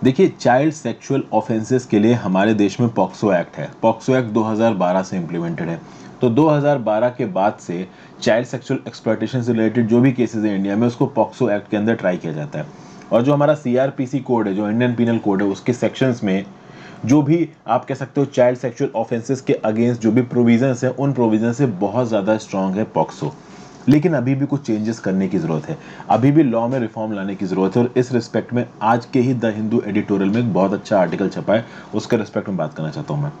देखिए, child sexual offences के लिए हमारे देश में पॉक्सो एक्ट है। पॉक्सो एक्ट 2012 से इम्प्लीमेंटेड है। तो 2012 के बाद से चाइल्ड सेक्सुअल एक्सप्लॉयटेशन से रिलेटेड जो भी केसेस हैं इंडिया में, उसको पॉक्सो एक्ट के अंदर ट्राई किया जाता है। और जो हमारा सीआरपीसी कोड है, जो इंडियन पीनल कोड है, उसके सेक्शंस में जो भी आप कह सकते हो चाइल्ड सेक्सुअल ऑफेंसेस के अगेंस्ट जो भी प्रोविजंस है, उन प्रोविजन से बहुत ज़्यादा स्ट्रांग है पॉक्सो। लेकिन अभी भी कुछ चेंजेस करने की जरूरत है, अभी भी लॉ में रिफॉर्म लाने की जरूरत है। और इस रिस्पेक्ट में आज के ही द हिंदू एडिटोरियल में एक बहुत अच्छा आर्टिकल छपा है, उसके रिस्पेक्ट में बात करना चाहता हूं मैं।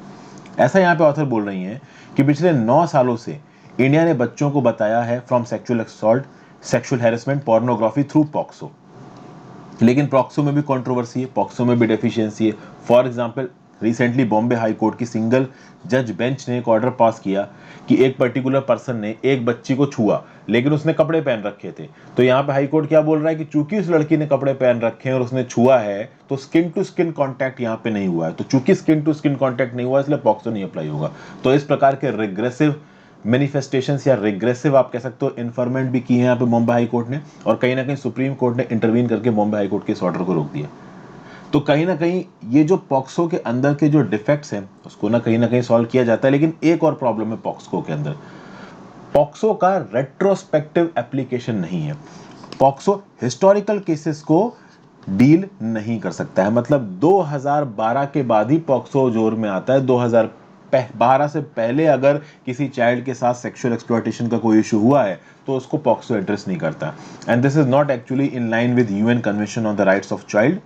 ऐसा यहाँ पे ऑथर बोल रही हैं कि पिछले 9 सालों से इंडिया ने बच्चों को बताया है from sexual assault, sexual harassment, pornography through POCSO. लेकिन पॉक्सो में भी कंट्रोवर्सी है, पॉक्सो में भी डेफिशिएंसी है। For example, recently Bombay high court की सिंगल जज बेंच ने एक ऑर्डर पास किया कि एक पर्टिकुलर पर्सन ने एक बच्ची को छुआ, लेकिन उसने कपड़े पहन रखे थे। तो यहाँ पे हाई कोर्ट क्या बोल रहा है कि चूंकि उस लड़की ने कपड़े पहन रखे हैं और उसने छुआ है, तो स्किन टू स्किन कांटेक्ट यहाँ पे नहीं हुआ है। तो चूंकि स्किन टू स्किन कांटेक्ट नहीं हुआ, इसलिए पॉक्सो नहीं अप्लाई होगा। तो इस प्रकार के रिग्रेसिव मैनिफेस्टेशंस या रिग्रेसिव आप कह सकते हो इन्फॉर्मेंट भी की है यहाँ पे बॉम्बे हाई कोर्ट ने। और कहीं ना कहीं सुप्रीम कोर्ट ने इंटरवीन करके बॉम्बे हाई कोर्ट के इस ऑर्डर को रोक दिया। तो कहीं ना कहीं ये जो पॉक्सो के अंदर के जो डिफेक्ट्स हैं, उसको ना कहीं सॉल्व किया जाता है। लेकिन एक और प्रॉब्लम है पॉक्सो के अंदर, पॉक्सो का रेट्रोस्पेक्टिव एप्लीकेशन नहीं है। पॉक्सो हिस्टोरिकल केसेस को डील नहीं कर सकता है। मतलब 2012 के बाद ही पॉक्सो जोर में आता है। 2012 से पहले अगर किसी चाइल्ड के साथ सेक्सुअल एक्सप्लॉयटेशन का कोई इशू हुआ है, तो उसको पॉक्सो एड्रेस नहीं करता। And this is not actually in line with UN convention on the rights of child.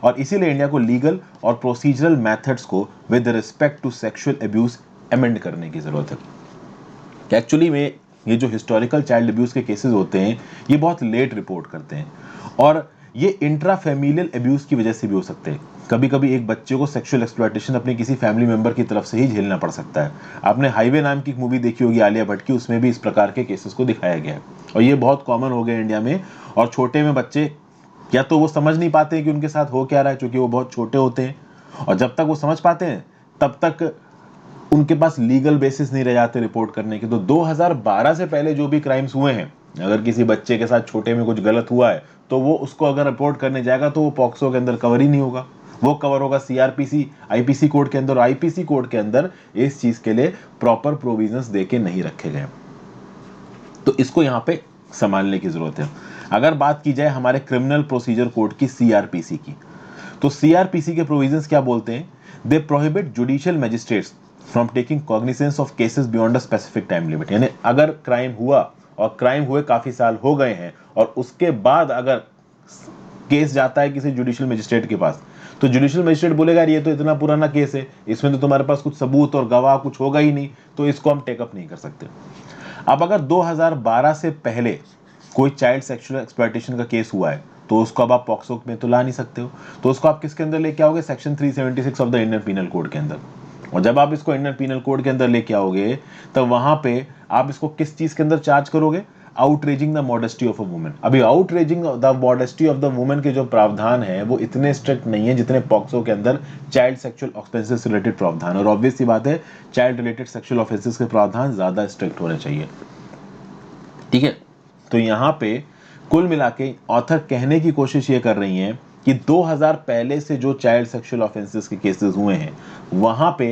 और इसीलिए इंडिया को लीगल और प्रोसीजरल मेथड्स को with respect to sexual abuse amend करने की जरूरत है। एक्चुअली में ये जो हिस्टोरिकल चाइल्ड अब्यूज के केसेस होते हैं, ये बहुत लेट रिपोर्ट करते हैं। और ये इंट्रा फैमिलियल अब्यूज की वजह से भी हो सकते हैं। कभी कभी एक बच्चे को सेक्सुअल एक्सप्लॉयटेशन अपने किसी फैमिली मेंबर की तरफ से ही झेलना पड़ सकता है। आपने हाईवे नाम की एक मूवी देखी होगी आलिया भट्ट की, उसमें भी इस प्रकार के केसेस को दिखाया गया है। और ये बहुत कॉमन हो गया इंडिया में। और छोटे में बच्चे, या तो वो समझ नहीं पाते हैं कि उनके साथ हो क्या रहा है, क्योंकि वो बहुत छोटे होते हैं। और जब तक वो समझ पाते हैं, तब तक उनके पास लीगल बेसिस नहीं रह जाते रिपोर्ट करने के। तो 2012 से पहले जो भी क्राइम्स हुए हैं, अगर किसी बच्चे के साथ छोटे में कुछ गलत हुआ है, तो वो उसको अगर रिपोर्ट करने जाएगा, तो वो पॉक्सो के अंदर कवर ही नहीं होगा। वो कवर होगा सीआरपीसी आईपीसी कोड के अंदर। आईपीसी कोड के अंदर इस चीज के लिए प्रॉपर प्रोविजंस देके नहीं रखे गए। तो इसको यहाँ पे संभालने की जरूरत है। अगर बात की जाए हमारे क्रिमिनल प्रोसीजर कोड की, सीआरपीसी की, तो सीआरपीसी के प्रोविजंस क्या बोलते हैं? They prohibit judicial magistrates from taking cognizance of cases beyond a specific time limit. यानी अगर क्राइम हुआ और क्राइम हुए काफी साल हो गए हैं, और उसके बाद अगर केस जाता है किसी जुडिशियल मजिस्ट्रेट के पास, तो जुडिशियल मजिस्ट्रेट बोलेगा ये तो इतना पुराना केस है, इसमें तो तुम्हारे पास कुछ सबूत और गवाह कुछ होगा ही नहीं, तो इसको हम टेकअप नहीं कर सकते। अब अगर 2012 से पहले कोई चाइल्ड सेक्सुअल एक्सप्लॉयटेशन का केस हुआ है, तो उसको अब आप पॉक्सो में तो ला नहीं सकते हो। तो उसको आप किसके अंदर लेके आओगे? Section 376 of the Indian penal code के अंदर। और जब आप इसको इंडियन पीनल कोड के अंदर लेके आओगे, तब वहां पे आप इसको किस चीज के अंदर चार्ज करोगे? Outraging the modesty of a woman. अभी outraging the modesty of the woman के जो प्रावधान है, वो इतने स्ट्रिक्ट नहीं है जितने पॉक्सो के अंदर चाइल्ड सेक्सुअल ऑफेंसेस रिलेटेड प्रावधान। और ऑब्वियस सी बात है, चाइल्ड रिलेटेड सेक्सुअल ऑफेंसेस के प्रावधान ज्यादा स्ट्रिक्ट होने चाहिए। ठीक है। तो यहां पे कुल मिला के ऑथर कहने की कोशिश ये कर रही हैं कि 2000 पहले से जो चाइल्ड सेक्सुअल ऑफेंसेस के केसेस हुए हैं, वहां पे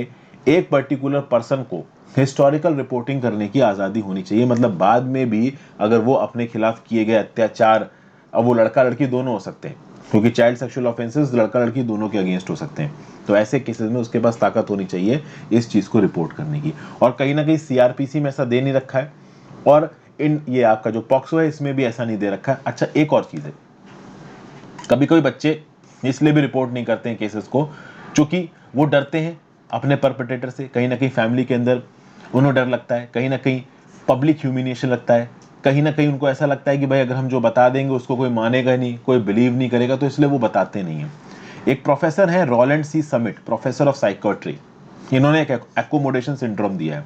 एक पर्टिकुलर पर्सन को हिस्टोरिकल रिपोर्टिंग करने की आजादी होनी चाहिए। मतलब बाद में भी अगर वो अपने खिलाफ किए गए अत्याचार, अब वो लड़का लड़की दोनों हो सकते हैं, क्योंकि चाइल्ड सेक्सुअल ऑफेंसेस लड़का लड़की दोनों के अगेंस्ट हो सकते हैं। तो ऐसे केसेस में उसके पास ताकत होनी चाहिए इस चीज को रिपोर्ट करने की। और कहीं ना कहीं सीआरपीसी में ऐसा दे नहीं रखा है, और इन ये आपका जो पॉक्सो है इसमें भी ऐसा नहीं दे रखा है। अच्छा, एक और चीज है, कभी कभी बच्चे इसलिए भी रिपोर्ट नहीं करते हैं केसेस को, क्योंकि वो डरते हैं अपने परपेट्रेटर से। कहीं ना कहीं फैमिली के अंदर उन्हें डर लगता है, कहीं ना कहीं पब्लिक ह्यूमिलिएशन लगता है, कहीं ना कहीं उनको ऐसा लगता है कि भाई अगर हम जो बता देंगे उसको कोई मानेगा नहीं, कोई बिलीव नहीं करेगा, तो इसलिए वो बताते नहीं है। एक प्रोफेसर है Roland C Summit, professor of psychiatry, इन्होंने एक एकोमोडेशन सिंड्रोम दिया है।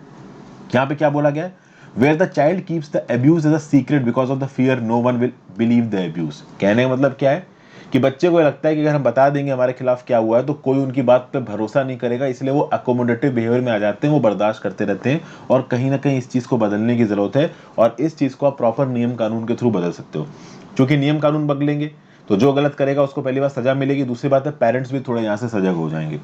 यहाँ पे क्या बोला गया है? Where the child keeps the abuse as a secret because of the fear no one will believe the abuse. कहने का मतलब क्या है कि बच्चे को लगता है कि अगर हम बता देंगे हमारे खिलाफ क्या हुआ है, तो कोई उनकी बात पे भरोसा नहीं करेगा, इसलिए वो अकोमोडेटिव बिहेवियर में आ जाते हैं, वो बर्दाश्त करते रहते हैं। और कहीं ना कहीं इस चीज को बदलने की जरूरत है। और इस चीज को आप प्रॉपर नियम कानून के थ्रू बदल सकते हो, क्योंकि नियम कानून बदलेंगे तो जो गलत करेगा उसको पहली बार सजा मिलेगी, दूसरी बात है पेरेंट्स भी थोड़े यहाँ से सजग हो जाएंगे,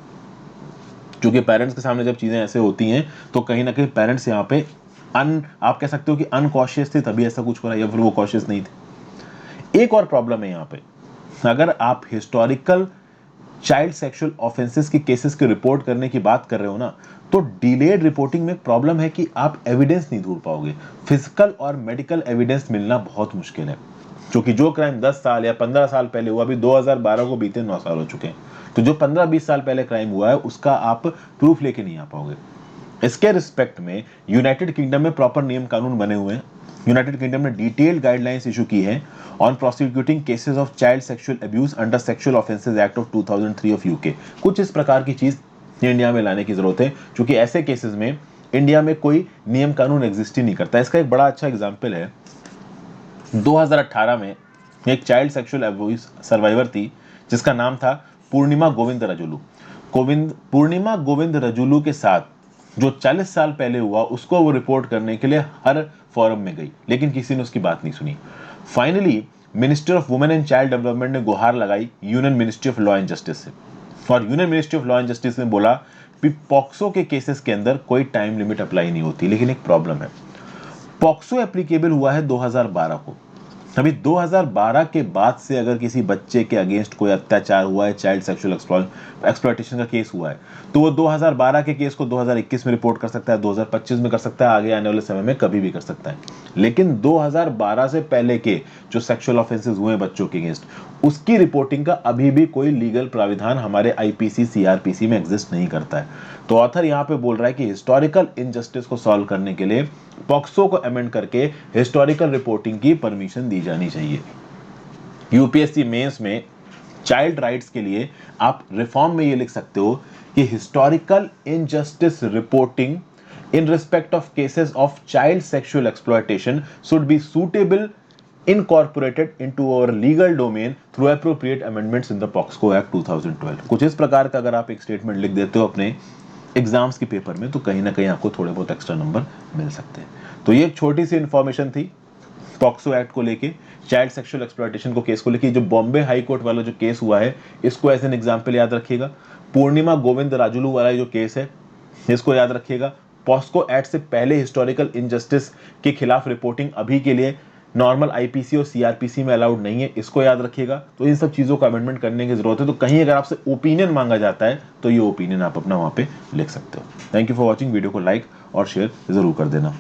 क्योंकि पेरेंट्स के सामने जब चीजें ऐसे होती हैं तो कहीं ना कहीं पेरेंट्स यहाँ पे आप कह सकते हो कि अनकॉशियस थे तभी ऐसा कुछ हो रहा है, या फिर वो कॉशियस नहीं थे। एक और प्रॉब्लम है यहाँ पे, अगर आप हिस्टोरिकल चाइल्ड सेक्सुअल ऑफेंसेस की केसेस की रिपोर्ट करने की बात कर रहे हो ना, तो डिलेड रिपोर्टिंग में प्रॉब्लम है कि आप एविडेंस नहीं ढूंढ पाओगे, फिजिकल और मेडिकल एविडेंस मिलना बहुत मुश्किल है, क्योंकि जो क्राइम 10 साल या 15 साल पहले हुआ, अभी 2012 को बीते 9 साल हो चुके हैं, तो जो 15-20 साल पहले क्राइम हुआ है उसका आप प्रूफ लेके नहीं आ पाओगे। इसके रिस्पेक्ट में यूनाइटेड किंगडम में प्रॉपर नियम कानून बने हुए हैं। यूनाइटेड किंगडम ने डिटेल्ड गाइडलाइंस इशू की है on prosecuting cases of child sexual abuse under sexual offences act of 2003 of UK. कुछ इस प्रकार की चीज इंडिया में लाने की जरूरत है, क्योंकि ऐसे केसेस में इंडिया में कोई नियम कानून एग्जिस्ट ही नहीं करता। इसका एक बड़ा अच्छा एग्जाम्पल है, 2018 में एक चाइल्ड सेक्सुअल अब्यूज सर्वाइवर थी जिसका नाम था पूर्णिमा गोविंद रजुलू। पूर्णिमा गोविंद रजुलू के साथ जो 40 साल पहले हुआ उसको वो रिपोर्ट करने के लिए हर फोरम में गई, लेकिन किसी ने उसकी बात नहीं सुनी। Finally minister of women and child development ने गुहार लगाई union ministry of law and justice से, और union ministry of law and justice ने बोला कि पॉक्सो के केसेस के अंदर कोई टाइम लिमिट अप्लाई नहीं होती। लेकिन एक प्रॉब्लम है, पॉक्सो एप्लीकेबल हुआ है 2012 को। अभी 2012 के बाद से अगर किसी बच्चे के अगेंस्ट कोई अत्याचार हुआ है, चाइल्ड सेक्सुअल एक्सप्लॉयटेशन का केस हुआ है, तो वो 2012 के केस को 2021 में रिपोर्ट कर सकता है, 2025 में कर सकता है, आगे आने वाले समय में कभी भी कर सकता है। लेकिन 2012 से पहले के जो सेक्सुअल ऑफेंसेस हुए हैं बच्चों के अगेंस्ट, उसकी रिपोर्टिंग का अभी भी कोई लीगल प्राविधान हमारे आईपीसी सीआरपीसी में एग्जिस्ट नहीं करता है। तो ऑथर यहाँ पे बोल रहा है कि हिस्टोरिकल इनजस्टिस को सॉल्व करने के लिए पॉक्सो को अमेंड करके हिस्टोरिकल रिपोर्टिंग की परमिशन दी जानी चाहिए। यूपीएससी मेंस में चाइल्ड राइट्स के लिए आप रिफॉर्म में ये लिख सकते हो कि historical injustice reporting in respect of cases of child sexual exploitation should be suitably incorporated into our legal domain through appropriate amendments in the POXCO Act 2012। कुछ इस प्रकार का अगर आप एक स्टेटमेंट लिख देते हो अपने एग्जाम्स के पेपर में, तो कहीं ना कहीं आपको थोड़े बहुत एक्स्ट्रा नंबर मिल सकते हैं। तो ये एक छोटी सी इंफॉर्मेशन थी पॉक्सो एक्ट को लेके, चाइल्ड सेक्सुअल एक्सप्लॉयटेशन को केस को लेके। जो बॉम्बे हाई कोर्ट वाला जो केस हुआ है इसको एज एन एग्जाम्पल याद रखिएगा। पूर्णिमा गोविंद राजुलू वाला जो केस है इसको याद रखिएगा। पॉक्सो एक्ट से पहले हिस्टोरिकल इनजस्टिस के खिलाफ रिपोर्टिंग अभी के लिए नॉर्मल आईपीसी और सीआरपीसी में अलाउड नहीं है, इसको याद रखिएगा। तो इन सब चीजों का अमेंडमेंट करने की जरूरत है। तो कहीं अगर आपसे ओपिनियन मांगा जाता है तो ये ओपिनियन आप अपना वहां पे लिख सकते हो। Thank you for watching. Video को लाइक और शेयर जरूर कर देना।